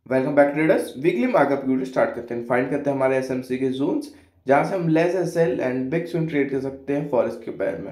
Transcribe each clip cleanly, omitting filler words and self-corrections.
Welcome back traders. Weekly markup video start करते हैं। Find करते हैं हमारे एसएमसी के जोन्स जहां से हम less SL and big swing trade कर सकते हैं फॉरेस्ट के पैर में।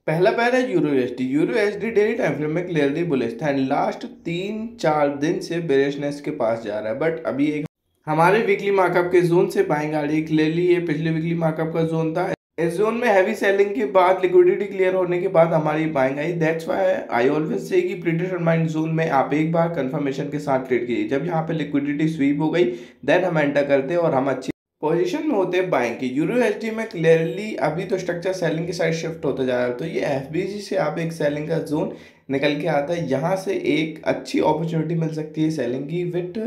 पहला पैर है euro SD. Euro SD daily time frame में क्लियरली बुलिश था एंड लास्ट 3-4 दिन से बेरिशनेस के पास जा रहा है, बट अभी एक हमारे वीकली मार्कअप के जोन से बाइंग आ रही है। क्लियरली ये पिछले वीकली मार्कअप का जोन था। इस जोन में हैवी सेलिंग के बाद लिक्विडिटी क्लियर होने के बाद हमारी buying I. That's why I always say कि प्रीडिटरमाइंड जोन में आप एक बार कंफर्मेशन के साथ ट्रेड कीजिए। जब यहाँ पे लिक्विडिटी स्वीप हो गई देन हम एंटर करते हैं और हम अच्छी पोजीशन में होते हैं बाइंग की। यूरो एसडी में क्लियरली अभी तो स्ट्रक्चर सेलिंग की साइड शिफ्ट होता जा रहा है, तो ये एफबीजी से आप एक सेलिंग का जोन निकल के आता है। यहाँ से एक अच्छी अपॉर्चुनिटी मिल सकती है सेलिंग की विथ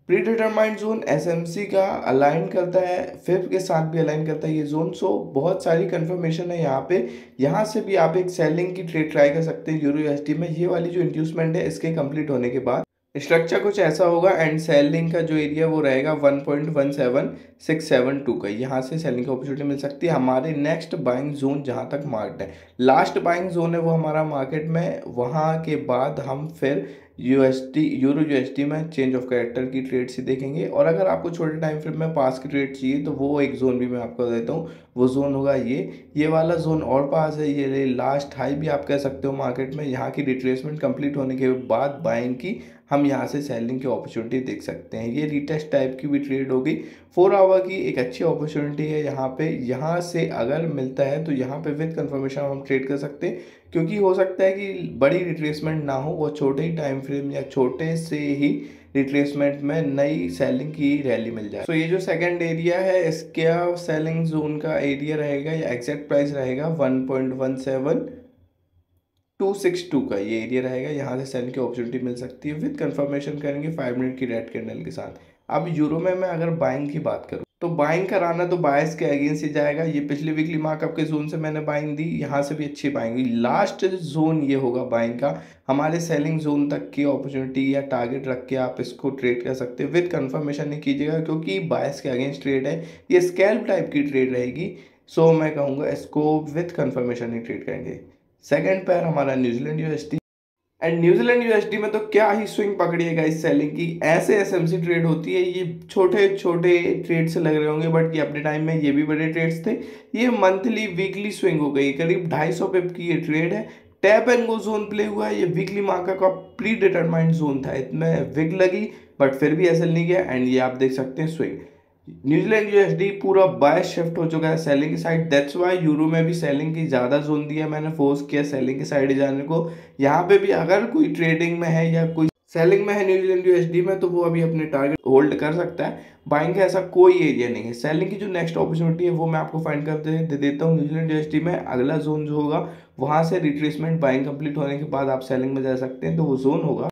प्रीडिटरमाइंड जोन। एसएमसी का अलाइन करता है, फिफ्थ के साथ भी अलाइन करता है ये जोन। सो बहुत सारी कंफर्मेशन है यहाँ पे। यहाँ से भी आप एक सेलिंग की ट्रेड ट्राई कर सकते हैं यूरो यूएसडी में। ये वाली जो इंड्यूसमेंट है इसके कंप्लीट होने के बाद स्ट्रक्चर कुछ ऐसा होगा एंड सेलिंग का जो एरिया वो रहेगा 1.17672 का। यहाँ से सेलिंग की अपॉर्चुनिटी मिल सकती है। हमारे नेक्स्ट बाइंग जोन जहाँ तक मार्क्ड है, लास्ट बाइंग जोन है वो हमारा मार्केट में। वहाँ के बाद हम फिर यूरो यूएसडी में चेंज ऑफ कैरेक्टर की ट्रेड्स ही देखेंगे। और अगर आपको छोटे टाइम फ्रेम में पास की ट्रेड चाहिए तो वो एक जोन भी मैं आपको देता हूँ। वो जोन होगा ये वाला जोन और पास है। ये लास्ट हाई भी आप कह सकते हो मार्केट में। यहाँ की रिट्रेसमेंट कंप्लीट होने के बाद बाइंग की हम यहाँ से सेलिंग की अपॉर्चुनिटी देख सकते हैं। ये रिटेस्ट टाइप की भी ट्रेड होगी। 4 आवर की एक अच्छी अपॉर्चुनिटी है यहाँ पे। यहाँ से अगर मिलता है तो यहाँ पे विद कंफर्मेशन हम ट्रेड कर सकते हैं, क्योंकि हो सकता है कि बड़ी रिट्रेसमेंट ना हो, वो छोटे ही टाइम फ्रेम या छोटे से ही रिट्रेसमेंट में नई सेलिंग की रैली मिल जाए। तो ये जो सेकंड एरिया है इसका सेलिंग जोन का एरिया रहेगा या एग्जैक्ट प्राइस रहेगा 1.17262 का ये एरिया रहेगा। यहाँ से सेल की अपॉर्चुनिटी मिल सकती है विद कंफर्मेशन करेंगे 5 मिनट की रेड कैंडल के साथ। अब यूरो में मैं अगर बाइंग की बात करूँ तो बाइंग कराना तो बायस के अगेंस्ट ही जाएगा। ये पिछले वीकली मार्कअप के जोन से मैंने बाइंग दी, यहाँ से भी अच्छी बाइंग हुई। लास्ट जोन ये होगा बाइंग का। हमारे सेलिंग जोन तक की अपॉर्चुनिटी या टारगेट रख के आप इसको ट्रेड कर सकते हैं। विद कंफर्मेशन नहीं कीजिएगा क्योंकि बायस के अगेंस्ट ट्रेड है, ये स्कैल्प टाइप की ट्रेड रहेगी। सो मैं कहूँगा इसको विद कंफर्मेशन ही ट्रेड करेंगे। सेकंड पैर हमारा New Zealand USD and New Zealand USD में तो क्या ही स्विंग पकड़िएगा इस सेलिंग की। ऐसे एसएमसी ट्रेड होती है। ये छोटे छोटे ट्रेड से लग रहे होंगे बट ये अपने टाइम में ये भी बड़े ट्रेड्स थे। ये मंथली वीकली स्विंग हो गई, करीब 250 पिप की ये ट्रेड है। Tap and go zone play हुआ है। ये वीकली मार्का का प्री डिटरमाइंड जोन था, इसमें विग लगी बट फिर भी एसएल नहीं गया एंड ये आप देख सकते हैं स्विंग। न्यूजीलैंड यूएसडी पूरा बायस शिफ्ट हो चुका है सेलिंग की साइड। दैट्स वाई यूरो में भी सेलिंग की ज़्यादा जोन दिया, मैंने फोर्स किया सेलिंग की साइड जाने को। यहाँ पे भी अगर कोई ट्रेडिंग में है या कोई सेलिंग में है न्यूजीलैंड यूएसडी में तो वो अभी अपने टारगेट होल्ड कर सकता है। बाइंग का ऐसा कोई एरिया नहीं है। सेलिंग की जो नेक्स्ट अपॉर्चुनिटी है वो मैं आपको फाइंड कर दे देता हूँ। न्यूजीलैंड यूएसडी में अगला जोन जो होगा वहाँ से रिट्रेसमेंट बाइंग कंप्लीट होने के बाद आप सेलिंग में जा सकते हैं, तो वो जोन होगा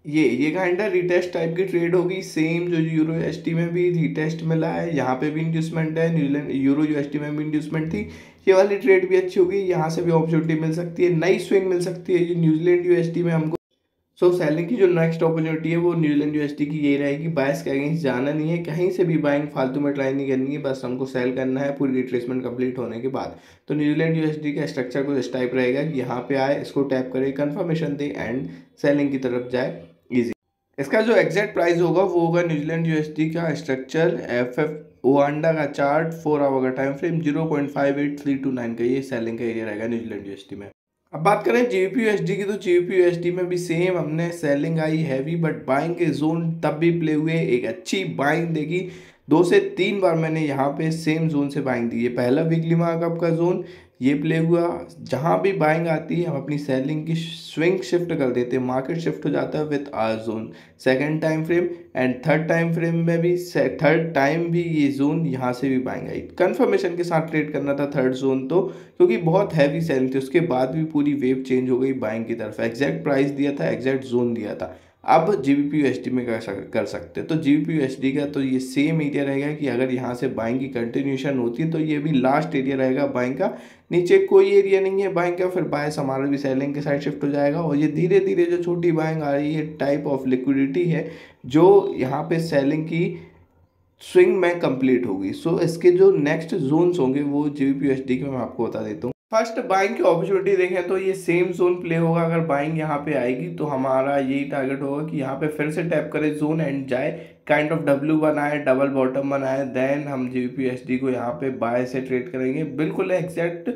ये काइंड ऑफ रिटेस्ट टाइप की ट्रेड होगी। सेम जो यूरो यूएसडी में भी रिटेस्ट मिला है, यहाँ पे भी इंड्यूसमेंट है। न्यूजीलैंड यूरो यूएसडी में भी इंड्यूसमेंट थी। ये वाली ट्रेड भी अच्छी होगी, यहाँ से भी अपॉर्चुनिटी मिल सकती है, नई स्विंग मिल सकती है। ये न्यूजीलैंड यूएसडी में हमको सेलिंग की जो नेक्स्ट अपॉर्चुनिटी है वो न्यूजीलैंड यूएसडी की ये रहेगी। बायस के अगेंस्ट जाना नहीं है, कहीं से भी बाइंग फालतू में ट्राई नहीं करनी है, बस हमको सेल करना है पूरी रिट्रेसमेंट कंप्लीट होने के बाद। तो न्यूजीलैंड यूएसडी का स्ट्रक्चर कुछ इस टाइप रहेगा कि यहाँ पे आए, इसको टैप करे, कंफर्मेशन दे एंड सेलिंग की तरफ जाए ईजी। इसका जो एग्जैक्ट प्राइस होगा वो होगा न्यूजीलैंड यूएसडी का स्ट्रक्चर एफएफ ओआंडा का चार्ट 4 आवर का टाइम फ्रेम 0.58329 का ये सेलिंग का एरिया रहेगा न्यूजीलैंड यूएसडी में। अब बात करें जीबीपी यूएसडी की तो जीबीपी यूएसडी में भी सेम हमने selling I heavy but buying के जोन तब भी प्ले हुए। एक अच्छी बाइंग देखी, 2 से 3 बार मैंने यहाँ पे सेम जोन से बाइंग दी है। पहला वीकली मार्कअप का जोन ये प्ले हुआ। जहाँ भी बाइंग आती है हम अपनी सेलिंग की स्विंग शिफ्ट कर देते हैं, मार्केट शिफ्ट हो जाता है with our zone. Second time frame and third time frame में भी थर्ड टाइम भी ये जोन यहाँ से भी बाइंग आई। कंफर्मेशन के साथ ट्रेड करना था थर्ड जोन तो, क्योंकि बहुत हैवी सेलिंग थी। उसके बाद भी पूरी वेव चेंज हो गई बाइंग की तरफ। एग्जैक्ट प्राइस दिया था, एग्जैक्ट जोन दिया था। अब जीबीपी यूएसडी में कर सकते हैं। तो जीबीपी यूएसडी का तो ये सेम एरिया रहेगा कि अगर यहाँ से बाइंग की कंटिन्यूशन होती है तो ये भी लास्ट एरिया रहेगा बाइंग का। नीचे कोई एरिया नहीं है बाइंग का, फिर बायस हमारा भी सेलिंग के साइड शिफ्ट हो जाएगा। और ये धीरे धीरे जो छोटी बाइंग आ रही है टाइप ऑफ लिक्विडिटी है जो यहाँ पे सेलिंग की स्विंग में कंप्लीट होगी। सो इसके जो नेक्स्ट जोन्स होंगे वो जीबीपी यूएसडी के मैं आपको बता देता हूँ। फर्स्ट बाइंग की अपॉर्चुनिटी देखें तो ये सेम जोन प्ले होगा। अगर बाइंग यहाँ पे आएगी तो हमारा यही टारगेट होगा कि यहाँ पे फिर से टैप करें जोन एंड जाए, काइंड ऑफ डब्ल्यू बनाए, डबल बॉटम बनाए, देन हम जीबीपीएसडी को यहाँ पे बाय से ट्रेड करेंगे, बिल्कुल एग्जैक्ट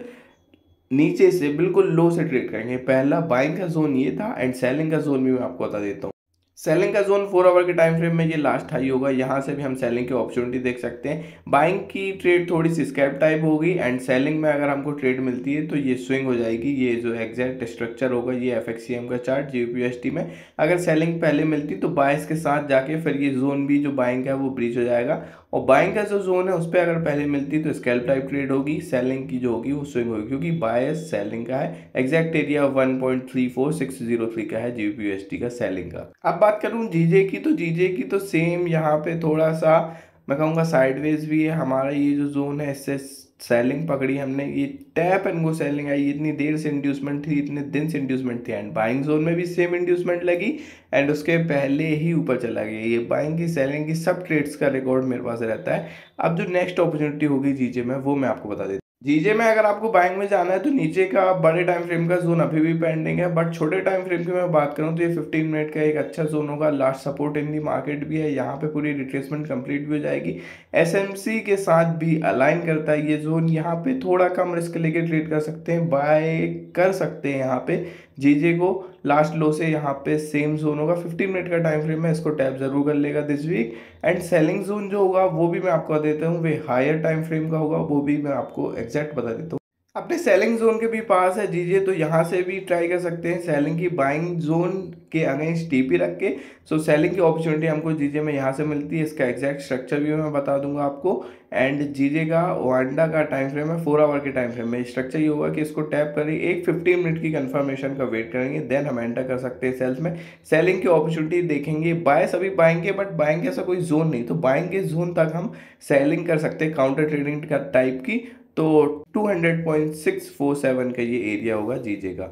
नीचे से बिल्कुल लो से ट्रेड करेंगे। पहला बाइंग का जोन ये था एंड सेलिंग का जोन भी मैं आपको बता देता हूँ। सेलिंग का जोन 4 आवर के टाइम फ्रेम में ये लास्ट हाई होगा, यहाँ से भी हम सेलिंग की अपॉर्चुनिटी देख सकते हैं। बाइंग की ट्रेड थोड़ी सी स्कैप टाइप होगी एंड सेलिंग में अगर हमको ट्रेड मिलती है तो ये स्विंग हो जाएगी। ये जो एग्जैक्ट स्ट्रक्चर होगा ये एफएक्सीएम का चार्ट जीबीपीएसटी में, अगर सेलिंग पहले मिलती तो बायस के साथ जाके फिर ये जोन भी जो बाइंग का है वो ब्रीच हो जाएगा, और बाइंग का जो जोन है उस पर अगर पहले मिलती तो स्कैल्प टाइप ट्रेड होगी, सेलिंग की जो होगी वो स्विंग होगी, क्योंकि बायस सेलिंग का है। एग्जैक्ट एरिया 1.34603 का है जीबीपीएसटी का सेलिंग का। अब बात करूं जीजे की, तो जीजे की तो सेम यहाँ पे थोड़ा सा मैं कहूँगा साइडवेज भी है। हमारा ये जो जोन है इससे सेलिंग पकड़ी हमने, ये टैप एंड गो सेलिंग आई, इतनी देर से इंड्यूसमेंट थी, इतने दिन से इंड्यूसमेंट थी, एंड बाइंग जोन में भी सेम इंड्यूसमेंट लगी एंड उसके पहले ही ऊपर चला गया। ये बाइंग की सेलिंग की सब ट्रेड्स का रिकॉर्ड मेरे पास रहता है। अब जो नेक्स्ट अपॉर्चुनिटी होगी जीजे में वो मैं आपको बता देता हूँ। जीजे में अगर आपको बाइंग में जाना है तो नीचे का बड़े टाइम फ्रेम का जोन अभी भी पेंडिंग है, बट छोटे टाइम फ्रेम की मैं बात करूं तो ये 15 मिनट का एक अच्छा जोन होगा। Last support in the market भी है, यहाँ पे पूरी रिट्रेसमेंट कंप्लीट भी हो जाएगी। एसएमसी के साथ भी अलाइन करता है ये जोन, यहाँ पे थोड़ा कम रिस्क लेके ट्रेड कर सकते हैं, बाय कर सकते हैं यहाँ पे जीजे को। लास्ट लो से यहाँ पे सेम जोन होगा, 15 मिनट का टाइम फ्रेम है, इसको टैप जरूर कर लेगा this week. And selling zone जो होगा वो भी मैं आपको देता हूँ, वे हायर टाइम फ्रेम का होगा, वो भी मैं आपको एग्जैक्ट बता देता हूँ। अपने सेलिंग जोन के भी पास है जीजे, तो यहाँ से भी ट्राई कर सकते हैं सेलिंग की, बाइंग जोन के अगेंस्ट टीपी रख के। सो सेलिंग की अपॉर्चुनिटी हमको जीजे में यहाँ से मिलती है, इसका एग्जैक्ट स्ट्रक्चर भी मैं बता दूंगा आपको। एंड जीजे का वांडा का टाइम फ्रेम है 4 आवर के टाइम फ्रेम में। स्ट्रक्चर ये होगा कि इसको टैप करें, एक 15 मिनट की कंफर्मेशन का वेट करेंगे, देन हम एंटर कर सकते हैं सेल्स में। सेलिंग की अपॉर्चुनिटी देखेंगे, बाय सभी बाइंग के, बट बाइंग के ऐसा कोई जोन नहीं, तो बाइंग के जोन तक हम सेलिंग कर सकते हैं काउंटर ट्रेडिंग का टाइप की। तो 200.647 का ये एरिया होगा जीजे का।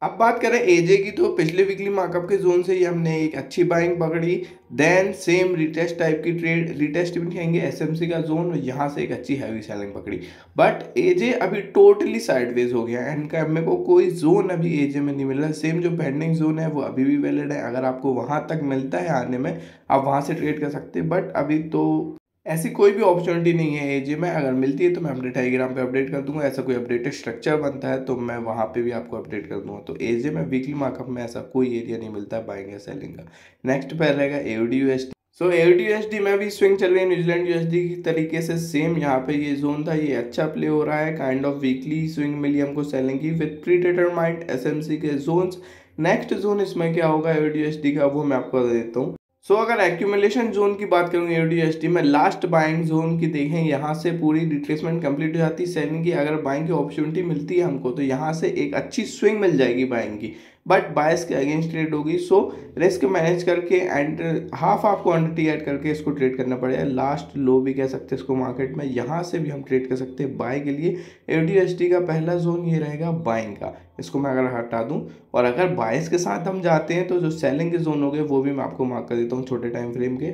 अब बात करें एजे की, तो पिछले वीकली मार्कअप के जोन से ही हमने एक अच्छी बाइंग पकड़ी, देन सेम रिटेस्ट टाइप की ट्रेड, रिटेस्ट भी कहेंगे एसएमसी का जोन, यहाँ से एक अच्छी हैवी सेलिंग पकड़ी। बट एजे अभी टोटली साइडवेज हो गया एंड का मेरे को कोई जोन अभी एजे में नहीं मिल रहा। सेम जो पेंडिंग जोन है वो अभी भी वैलिड है, अगर आपको वहाँ तक मिलता है आने में आप वहाँ से ट्रेड कर सकते हैं, बट अभी तो ऐसी कोई भी अपॉर्चुनिटी नहीं है एजे में। अगर मिलती है तो मैं अपने टेलीग्राम पे अपडेट कर दूंगा, ऐसा कोई अपडेटेड स्ट्रक्चर बनता है तो मैं वहाँ पे भी आपको अपडेट कर दूंगा। तो एजे में वीकली मार्कअप में ऐसा कोई एरिया नहीं मिलता है बाइंग या सेलिंग का। नेक्स्ट पे रहेगा एओडीयूएसडी। सो एओडीयूएसडी में भी स्विंग चल रही है न्यूजीलैंड यूएसडी की तरीके से, सेम यहाँ पे ये जोन था, ये अच्छा प्ले हो रहा है, काइंड ऑफ वीकली स्विंग मिली हमको सेलिंग की विद प्री डिटरमाइंड एसएमसी के जोन्स। नेक्स्ट जोन इसमें क्या होगा एओडीयूएसडी का वो मैं आपको बता देता हूँ। सो अगर एक्यूमुलेशन जोन की बात करूँ एओडीएसटी में, लास्ट बाइंग जोन की देखें, यहाँ से पूरी रिट्रेसमेंट कंप्लीट हो जाती है सेलिंग की। अगर बाइंग की अपॉर्चुनिटी मिलती है हमको तो यहाँ से एक अच्छी स्विंग मिल जाएगी बाइंग की, बट बायस के अगेंस्ट ट्रेड होगी। सो रिस्क मैनेज करके एंड हाफ क्वांटिटी ऐड करके इसको ट्रेड करना पड़ेगा। लास्ट लो भी कह सकते हैं इसको मार्केट में, यहाँ से भी हम ट्रेड कर सकते हैं बाय के लिए। एओडीएसटी का पहला जोन ये रहेगा बाइंग का, इसको मैं अगर हटा दूं, और अगर बायस के साथ हम जाते हैं तो जो सेलिंग के जोन हो गए वो भी मैं आपको मार्क कर देता हूँ छोटे टाइम फ्रेम के।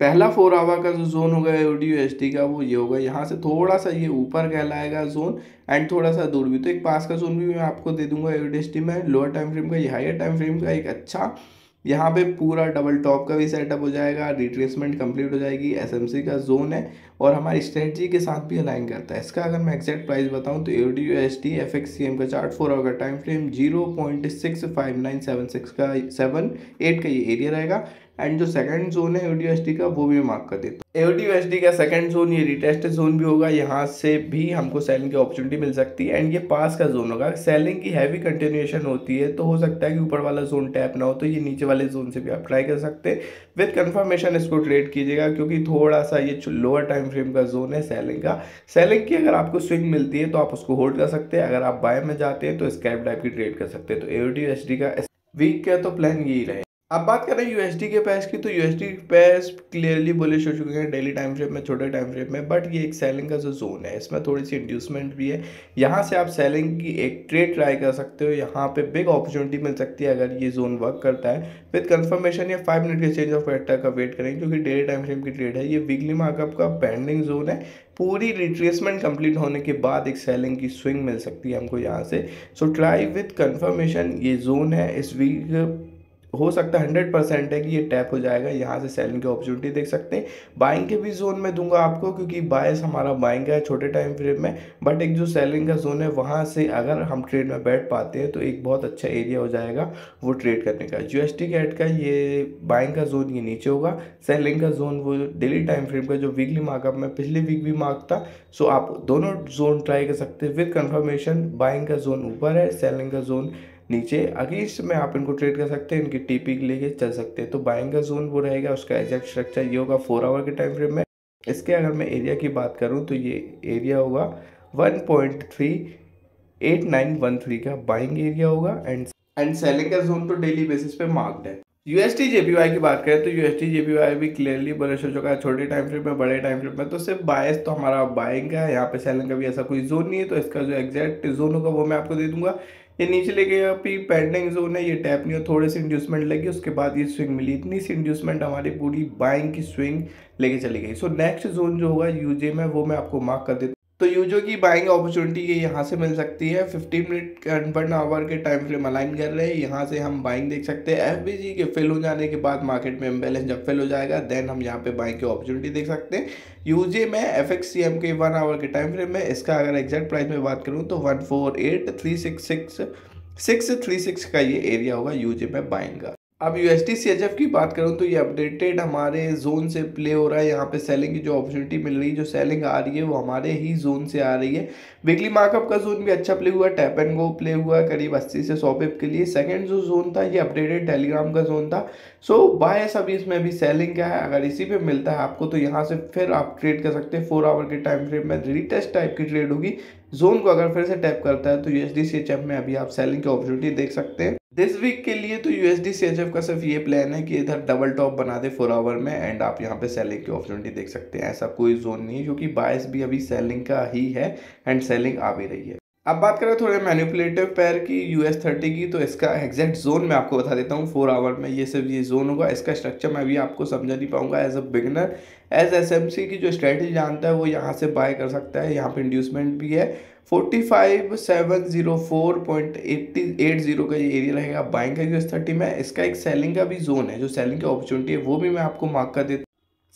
पहला 4 आवर का जो जोन होगा एओडीयूएसडी का वो ये होगा, यहाँ से थोड़ा सा ये ऊपर कहलाएगा जोन एंड थोड़ा सा दूर भी, तो एक पास का जोन भी मैं आपको दे दूंगा एओडीएसडी में। लोअर टाइम फ्रेम का, ये हायर टाइम फ्रेम का एक अच्छा, यहाँ पे पूरा डबल टॉप का भी सेटअप हो जाएगा, रिट्रेसमेंट कंप्लीट हो जाएगी, एसएमसी का जोन है और हमारी स्ट्रेटजी के साथ भी अलाइन करता है। इसका अगर मैं एक्जैक्ट प्राइस बताऊँ तो एओडीयूएसडी एफएक्सीएम का चार्ट 4 आवर का टाइम फ्रेम 0.65976 का 78 का ये एरिया रहेगा। एंड जो सेकंड जोन है एओडीयूएसडी का वो भी मैं मार्क कर देता हूँ। एओडीयूएसडी का सेकंड जोन ये रिटेस्ट जोन भी होगा, यहाँ से भी हमको सेलिंग की अपॉर्चुनिटी मिल सकती है एंड ये पास का जोन होगा। सेलिंग की हैवी कंटिन्यूएशन होती है तो हो सकता है कि ऊपर वाला जोन टैप ना हो, तो ये नीचे वाले जोन से भी आप ट्राई कर सकते हैं। विद कंफर्मेशन इसको ट्रेड कीजिएगा, क्योंकि थोड़ा सा ये लोअर टाइम फ्रेम का जोन है सेलिंग का। सेलिंग की अगर आपको स्विंग मिलती है तो आप उसको होल्ड कर सकते हैं, अगर आप बाय में जाते हैं तो स्कैल्प टाइप की ट्रेड कर सकते हैं। तो एओडीयूएसडी का वीक का तो प्लान यही रहे। अब बात करें यूएसडी के पैस की, तो यूएसडी पैस क्लियरली बुलिश हो चुके हैं डेली टाइम फ्रेम में, छोटे टाइम फ्रेम में, बट ये एक सेलिंग का जो जोन है इसमें थोड़ी सी इंड्यूसमेंट भी है। यहाँ से आप सेलिंग की एक ट्रेड ट्राई कर सकते हो, यहाँ पे बिग अपॉर्चुनिटी मिल सकती है अगर ये जोन वर्क करता है। विद कंफर्मेशन या 5 मिनट के चेंज ऑफ वेक्टर का वेट करें, क्योंकि डेली टाइम फ्रेम की ट्रेड है। ये वीकली मार्कअप का पेंडिंग जोन है, पूरी रिट्रेसमेंट कंप्लीट होने के बाद एक सेलिंग की स्विंग मिल सकती है हमको यहाँ से। सो ट्राई विद कंफर्मेशन, ये जोन है इस वीक हो सकता है 100% है कि ये टैप हो जाएगा, यहाँ से सेलिंग की अपॉर्चुनिटी देख सकते हैं। बाइंग के भी जोन में दूंगा आपको, क्योंकि बायस हमारा बाइंग का है छोटे टाइम फ्रेम में, बट एक जो सेलिंग का जोन है वहाँ से अगर हम ट्रेड में बैठ पाते हैं तो एक बहुत अच्छा एरिया हो जाएगा वो ट्रेड करने का। यूएसडी कैट का ये बाइंग का जोन ये नीचे होगा, सेलिंग का जोन वो डेली टाइम फ्रेम का जो वीकली मार्कअप में पिछले वीक भी मार्क था। सो आप दोनों जोन ट्राई कर सकते हैं विद कंफर्मेशन। बाइंग का जोन ऊपर है, सेलिंग का जोन नीचे, अगेंस्ट में आप इनको ट्रेड कर सकते हैं, इनकी टीपी लेके चल सकते हैं। तो बाइंग का जोन वो रहेगा, उसका एग्जैक्ट स्ट्रक्चर ये होगा 4 आवर के टाइम फ्रेम में। इसके अगर मैं एरिया की बात करूं तो ये एरिया होगा 1.38913 का बाइंग एरिया होगा, एंड सेलिंग का जोन तो डेली बेसिस पे मार्क्ड है। यूएसटी जेपीवाई की बात करें तो यूएसटी जेपीवाई भी क्लियरली बुलिश हो चुका है छोटे टाइम फ्रेम में, बड़े टाइम फ्रेम में। तो सिर्फ बायस तो हमारा बाइंग का है, यहाँ पे सेलिंग का भी ऐसा कोई जोन नहीं है। तो इसका जो एग्जैक्ट जोन होगा वो मैं आपको दे दूंगा। ये नीचे लेके अभी पेंडिंग जोन है, ये टैप नहीं हो, थोड़ी सी इंड्यूसमेंट लगी, उसके बाद ये स्विंग मिली। इतनी सी इंड्यूसमेंट हमारी पूरी बाइंग की स्विंग लेके चली गई। सो नेक्स्ट जोन जो होगा यूजे में वो मैं आपको मार्क कर देता हूँ। तो यूजो की बाइंग अपॉर्चुनिटी ये यहाँ से मिल सकती है। 15 मिनट एंड 1 आवर के टाइम फ्रेम अलाइन कर रहे हैं, यहाँ से हम बाइंग देख सकते हैं। एफबीजी के फिल हो जाने के बाद मार्केट में इम्बैलेंस जब फिल हो जाएगा देन हम यहाँ पे बाइंग की अपॉर्चुनिटी देख सकते हैं। यूजे में एफएक्ससीएम के 1 आवर के टाइम फ्रेम में इसका अगर एग्जैक्ट प्राइस में बात करूँ तो 148,366 का ये एरिया होगा यूजे में बाइंग का। अब यूएसडी सीएचएफ की बात करूं तो ये अपडेटेड हमारे जोन से प्ले हो रहा है। यहाँ पे सेलिंग की जो अपॉर्चुनिटी मिल रही है, जो सेलिंग आ रही है वो हमारे ही जोन से आ रही है। वीकली मार्कअप का जोन भी अच्छा प्ले हुआ, टैप एंड गो प्ले हुआ करीब 80 से 100 पिप के लिए। सेकंड जो जोन था ये अपडेटेड टेलीग्राम का जोन था। सो बायस अभी इसमें भी सेलिंग का है, अगर इसी पे मिलता है आपको तो यहाँ से फिर आप ट्रेड कर सकते हैं। 4 आवर के टाइम फ्रेम में रीटेस्ट टाइप की ट्रेड होगी। जोन को अगर फिर से टैप करता है तो यूएसडी सीएचएफ में अभी आप सेलिंग की अपॉर्चुनिटी देख सकते हैं। दिस वीक के लिए तो यूएसडी सीएचएफ का सिर्फ ये प्लान है कि इधर डबल टॉप बना दे 4 आवर में, एंड आप यहाँ पे सेलिंग की अपॉर्चुनिटी देख सकते हैं। ऐसा कोई जोन नहीं है, क्योंकि बायस भी अभी सेलिंग का ही है एंड सेलिंग आ भी रही है। अब बात करें थोड़े मैनिपुलेटिव पैर की US30 की, तो इसका एग्जैक्ट जोन मैं आपको बता देता हूँ। 4 आवर में ये सिर्फ ये जोन होगा, इसका स्ट्रक्चर मैं भी आपको समझा नहीं पाऊंगा as a beginner. As SMC की जो स्ट्रेटजी जानता है वो यहाँ से बाय कर सकता है। यहाँ पे इंड्यूसमेंट भी है 45704.80 का ये एरिया रहेगा बाइंग का US30 में। इसका एक सेलिंग का भी जोन है, जो सेलिंग की अपॉर्चुनिटी है वो भी मैं आपको मार्क कर देता हूँ।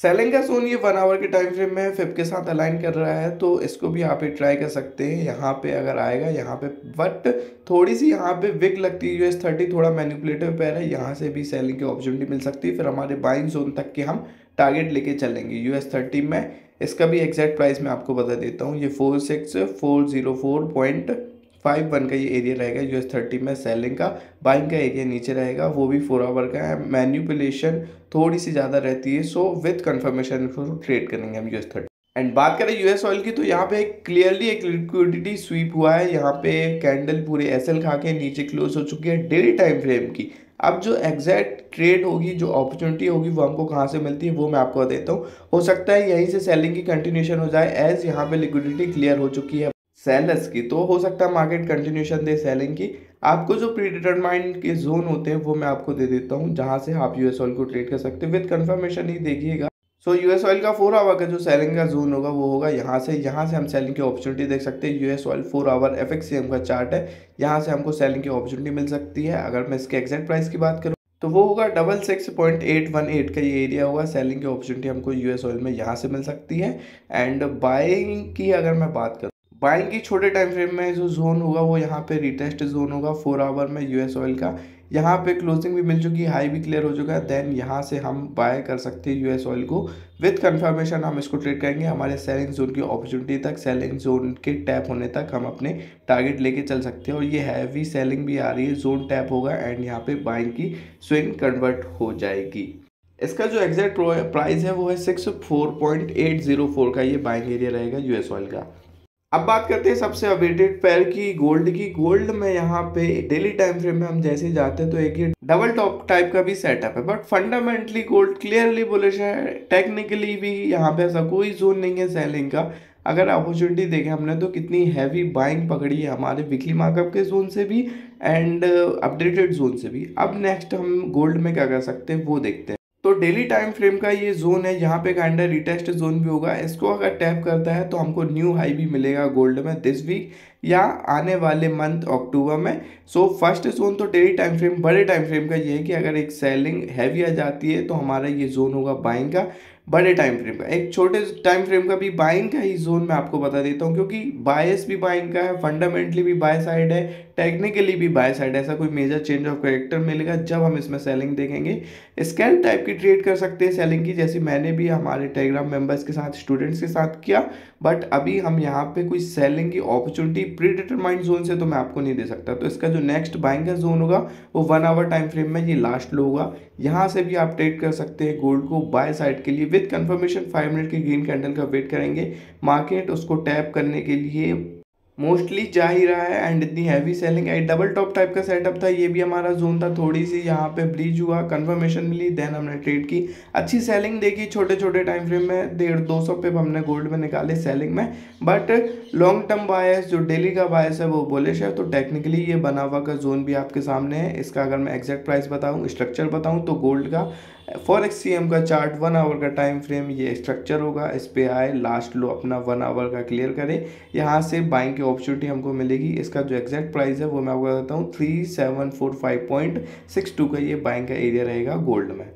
सेलिंग का जोन ये 1 आवर के टाइम फ्रेम में फिप के साथ अलाइन कर रहा है, तो इसको भी आप ट्राई कर सकते हैं। यहाँ पे अगर आएगा यहाँ पे, बट थोड़ी सी यहाँ पे विक लगती है। US30 थोड़ा मैनिपुलेटिव पैर है, यहाँ से भी सेलिंग की अपॉर्चुनिटी मिल सकती है। फिर हमारे बाइंग जोन तक के हम टारगेट लेके चलेंगे US30 में। इसका भी एग्जैक्ट प्राइस मैं आपको बता देता हूँ, ये 46404.51 का ये एरिया रहेगा US30 में सेलिंग का। बाइंग का एरिया नीचे रहेगा, वो भी 4 आवर का है। मैन्युपुलेशन थोड़ी सी ज़्यादा रहती है, सो विथ कंफर्मेशन ट्रेड करेंगे हम US30। एंड बात करें यूएस ऑयल की, तो यहाँ पे क्लियरली एक लिक्विडिटी स्वीप हुआ है। यहाँ पे कैंडल पूरे एसएल खा के नीचे क्लोज हो चुकी है डेली टाइम फ्रेम की। अब जो एग्जैक्ट ट्रेड होगी, जो अपॉर्चुनिटी होगी वो हमको कहाँ से मिलती है वो मैं आपको देता हूँ। हो सकता है यहीं से सेलिंग की कंटिन्यूशन हो जाए, एज यहाँ पे लिक्विडिटी क्लियर हो चुकी है सेलर्स की, तो हो सकता है मार्केट कंटिन्यूशन दे सेलिंग की। आपको जो प्री डिटरमाइंड के जोन होते हैं वो मैं आपको दे देता हूँ, जहाँ से आप यूएस ऑयल को ट्रेड कर सकते हैं। विद कंफर्मेशन ही देखिएगा। सो यूएस ऑयल का 4 आवर का जो सेलिंग का जोन होगा वो होगा यहाँ से हम सेलिंग की अपॉर्चुनिटी देख सकते हैं। यूएस ऑयल 4 आवर एफएक्ससीएम का चार्ट है, यहाँ से हमको सेलिंग की अपॉर्चुनिटी मिल सकती है। अगर मैं इसके एग्जैक्ट प्राइस की बात करूँ तो वो होगा 66.818 का ये एरिया होगा। सेलिंग की अपॉर्चुनिटी हमको यूएस ऑयल में यहाँ से मिल सकती है। एंड बाइंग की अगर मैं बात करूँ, बाइंग की छोटे टाइम फ्रेम में जो जोन होगा वो यहाँ पे रिटेस्ट जोन होगा 4 आवर में यूएस ऑयल का। यहाँ पे क्लोजिंग भी मिल चुकी है, हाई भी क्लियर हो चुका है। देन यहाँ से हम बाय कर सकते हैं यूएस ऑयल को। विद कंफर्मेशन हम इसको ट्रेड करेंगे हमारे सेलिंग जोन की अपॉर्चुनिटी तक। सेलिंग जोन के टैप होने तक हम अपने टारगेट लेके चल सकते हैं। और ये हैवी सेलिंग भी आ रही है, जोन टैप होगा एंड यहाँ पे बाइंग की स्विंग कन्वर्ट हो जाएगी। इसका जो एग्जैक्ट प्राइस है वो है 64.804 का ये बाइंग एरिया रहेगा यूएस ऑयल का। अब बात करते हैं सबसे अवेटेड पेयर की, गोल्ड की। गोल्ड में यहाँ पे डेली टाइम फ्रेम में हम जैसे ही जाते हैं तो एक ये डबल टॉप टाइप का भी सेटअप है, but fundamentally gold clearly bullish है। टेक्निकली भी यहाँ पे ऐसा कोई जोन नहीं है सेलिंग का। अगर अपॉर्चुनिटी देखें हमने तो कितनी हैवी बाइंग पकड़ी है हमारे वीकली मार्कअप के जोन से भी एंड अपडेटेड जोन से भी। अब नेक्स्ट हम गोल्ड में क्या कर सकते हैं वो देखते हैं। तो डेली टाइम फ्रेम का ये जोन है, यहाँ पे काइंड रिटेस्ट जोन भी होगा। इसको अगर टैप करता है तो हमको न्यू हाई भी मिलेगा गोल्ड में दिस वीक या आने वाले मंथ अक्टूबर में। सो फर्स्ट जोन तो डेली टाइम फ्रेम, बड़े टाइम फ्रेम का ये है कि अगर एक सेलिंग हैवी आ जाती है तो हमारा ये जोन होगा बाइंग का बड़े टाइम फ्रेम का। एक छोटे टाइम फ्रेम का भी बाइंग का ही जोन मैं आपको बता देता हूँ, क्योंकि बायस भी बाइंग का है, फंडामेंटली भी बाय साइड है, टेक्निकली भी बाय साइड है। ऐसा कोई मेजर चेंज ऑफ कैरेक्टर मिलेगा जब हम इसमें सेलिंग देखेंगे। स्कैल्प टाइप की ट्रेड कर सकते हैं सेलिंग की, जैसे मैंने भी हमारे टेलीग्राम मेंबर्स के साथ, स्टूडेंट्स के साथ किया। बट अभी हम यहाँ पे कोई सेलिंग की अपॉर्चुनिटी प्री डिटरमाइंड जोन से तो मैं आपको नहीं दे सकता। तो इसका जो नेक्स्ट बाइंग का जोन होगा वो 1 आवर टाइम फ्रेम में ये लास्ट लो होगा। यहाँ से भी आप ट्रेड कर सकते हैं गोल्ड को बाय साइड के लिए विद कंफर्मेशन। 5 मिनट की ग्रीन कैंडल का वेट करेंगे, मार्केट उसको टैप करने के लिए मोस्टली जा ही रहा है एंड इतनी हैवी सेलिंग है। डबल टॉप टाइप का सेटअप था, ये भी हमारा जोन था। थोड़ी सी यहाँ पे ब्रीच हुआ, कंफर्मेशन मिली, देन हमने ट्रेड की, अच्छी सेलिंग देखी छोटे छोटे टाइम फ्रेम में। 150-200 पे हमने गोल्ड में निकाले सेलिंग में। बट लॉन्ग टर्म बायस, जो डेली का बायस है वो बुलिश है। तो टेक्निकली ये बना हुआ का जोन भी आपके सामने है। इसका अगर मैं एग्जैक्ट प्राइस बताऊँ, स्ट्रक्चर बताऊँ, तो गोल्ड का फॉरेक्स का चार्ट 1 आवर का टाइम फ्रेम ये स्ट्रक्चर होगा। इस पे आए, लास्ट लो अपना 1 आवर का क्लियर करे, यहाँ से बाइंग की अपॉर्चुनिटी हमको मिलेगी। इसका जो एग्जैक्ट प्राइस है वो मैं आपको बताता हूँ, 3745.62 का ये बाइंग का एरिया रहेगा गोल्ड में।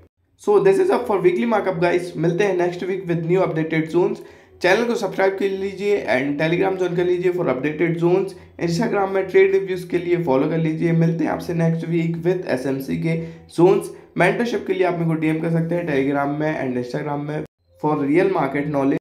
So this is up for weekly markup guys. मिलते हैं next week with new updated zones. Channel को सब्सक्राइब कर लीजिए एंड टेलीग्राम ज्वाइन कर लीजिए फॉर अपडेटेड जोन्स। इंस्टाग्राम में ट्रेड रिव्यूज के लिए फॉलो कर लीजिए। मिलते हैं आपसे नेक्स्ट वीक विद एसएमसी के जोन्स। मेंटरशिप के लिए आप मेरे को डीएम कर सकते हैं टेलीग्राम में एंड इंस्टाग्राम में फॉर रियल मार्केट नॉलेज।